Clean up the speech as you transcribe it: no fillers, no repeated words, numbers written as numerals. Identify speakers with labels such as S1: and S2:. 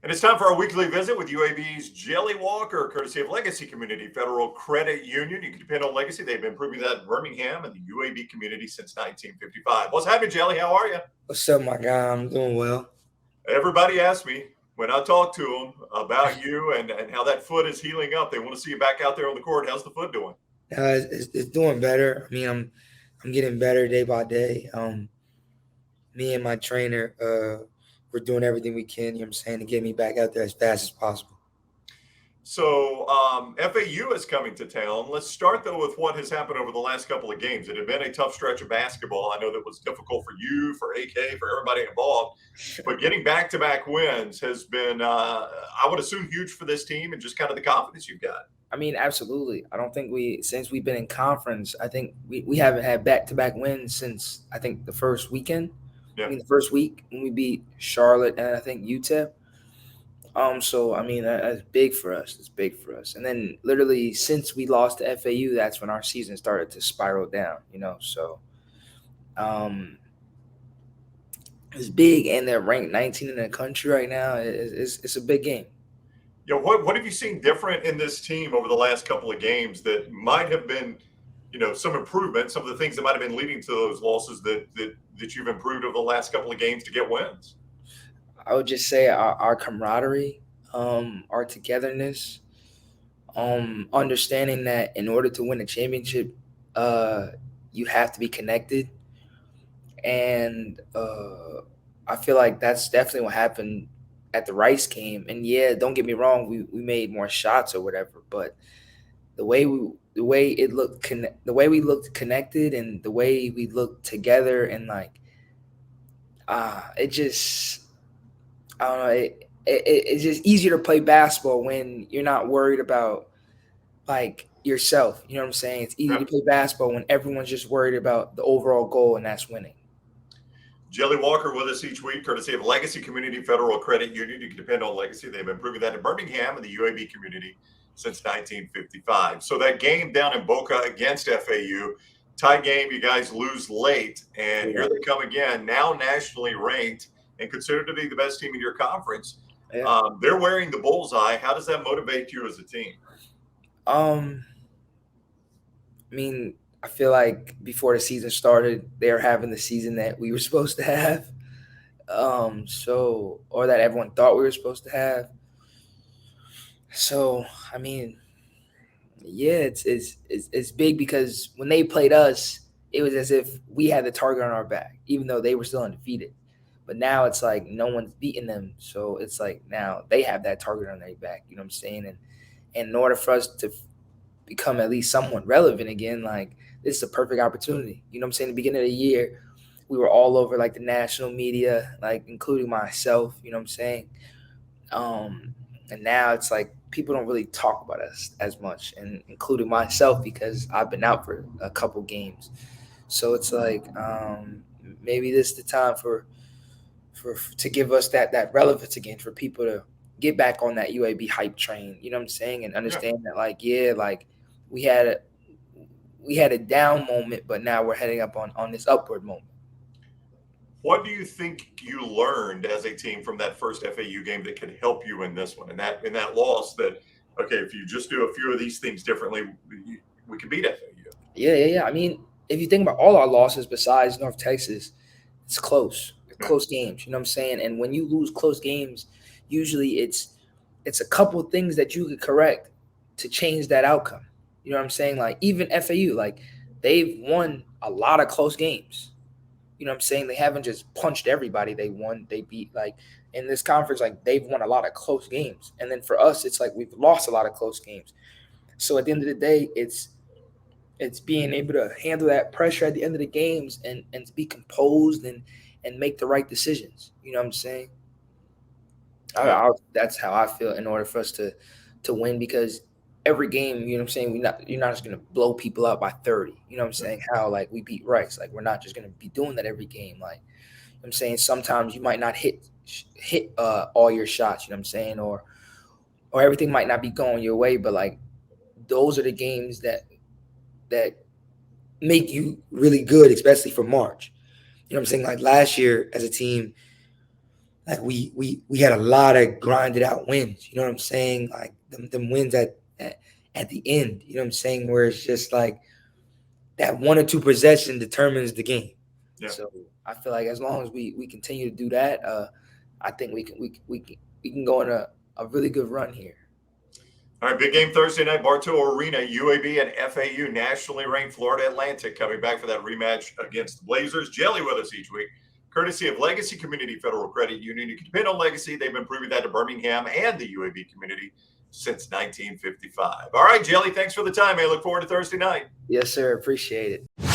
S1: And it's time for our weekly visit with UAB's Jelly Walker, courtesy of Legacy Community Federal Credit Union. You can depend on Legacy. They've been improving that in Birmingham and the UAB community since 1955. What's happening, Jelly? How are you?
S2: What's up, my guy? I'm doing well.
S1: Everybody asks me when I talk to them about you and how that foot is healing up. They want to see you back out there on the court. How's the foot doing?
S2: It's doing better. I mean, I'm getting better day by day. Me and my trainer, we're doing everything we can. You know what I'm saying, to get me back out there as fast as possible.
S1: So FAU is coming to town. Let's start though with what has happened over the last couple of games. It had been a tough stretch of basketball. I know that was difficult for you, for AK, for everybody involved. But getting back-to-back wins has been, I would assume, huge for this team and just kind of the confidence you've got.
S2: I mean, absolutely. I don't think since we've been in conference, I think we haven't had back-to-back wins since I think the first weekend.
S1: Yeah.
S2: I mean, the first week when we beat Charlotte and I think UTEP. So I mean that's big for us. It's big for us. And then literally since we lost to FAU, that's when our season started to spiral down. So um, it's big, and they're ranked 19 in the country right now. It's a big game.
S1: What have you seen different in this team over the last couple of games that might have been, some improvement, some of the things that might have been leading to those losses that you've improved over the last couple of games to get wins?
S2: I would just say our camaraderie, our togetherness, understanding that in order to win a championship, you have to be connected. And I feel like that's definitely what happened at the Rice game. And yeah, don't get me wrong, we made more shots or whatever, but the way we looked connected and the way we looked together, and like it just I don't know. It's just easier to play basketball when you're not worried about like yourself. You know what I'm saying? It's easy to play basketball when everyone's just worried about the overall goal, and that's winning.
S1: Jelly Walker with us each week, courtesy of Legacy Community Federal Credit Union. You can depend on Legacy. They've been improving that in Birmingham and the UAB community since 1955. So that game down in Boca against FAU, tight game. You guys lose late, and here they come again. Now nationally ranked and considered to be the best team in your conference. Yeah. They're wearing the bullseye. How does that motivate you as a team?
S2: I mean, I feel like before the season started, they were having the season that we were supposed to have. Or that everyone thought we were supposed to have. So, I mean, yeah, it's big because when they played us, it was as if we had the target on our back, even though they were still undefeated. But now it's like no one's beating them, so it's like now they have that target on their back. You know what I'm saying? And in order for us to become at least somewhat relevant again, like this is a perfect opportunity. You know what I'm saying? At the beginning of the year, we were all over like the national media, like including myself. You know what I'm saying? And now it's like people don't really talk about us as much, and including myself because I've been out for a couple games. So it's like maybe this is the time for to give us that relevance again, for people to get back on that UAB hype train. You know what I'm saying? And understand that like we had a down moment, but now we're heading up on this upward moment.
S1: What do you think you learned as a team from that first FAU game that could help you in this one? And that loss, that okay, if you just do a few of these things differently, we can beat FAU.
S2: Yeah. I mean, if you think about all our losses besides North Texas, it's close games. You know what I'm saying? And when you lose close games, usually it's a couple of things that you could correct to change that outcome. You know what I'm saying? Like even FAU, like they've won a lot of close games. You know what I'm saying? They haven't just punched everybody they beat. Like in this conference, like they've won a lot of close games. And then for us, it's like we've lost a lot of close games. So at the end of the day, it's being able to handle that pressure at the end of the games and be composed and make the right decisions. You know what I'm saying? That's how I feel in order for us to win, because every game, you know what I'm saying, you're not just gonna blow people out by 30. You know what I'm saying? How like we beat Rice, like we're not just gonna be doing that every game. Like I'm saying, sometimes you might not hit all your shots. You know what I'm saying, or everything might not be going your way, but like those are the games that make you really good, especially for March. You know what I'm saying? Like last year as a team,
S3: like we had a lot of grinded out wins. You know what I'm saying? Like them wins at the end. You know what I'm saying? Where it's just like that 1 or 2 possession determines the game.
S1: Yeah.
S2: So I feel like as long as we continue to do that, I think we can go on a really good run here.
S1: All right, big game Thursday night, Bartow Arena, UAB and FAU, nationally ranked Florida Atlantic coming back for that rematch against the Blazers. Jelly with us each week, courtesy of Legacy Community Federal Credit Union. You can depend on Legacy. They've been proving that to Birmingham and the UAB community since 1955. All right, Jelly, thanks for the time. I look forward to Thursday night.
S2: Yes, sir. Appreciate it.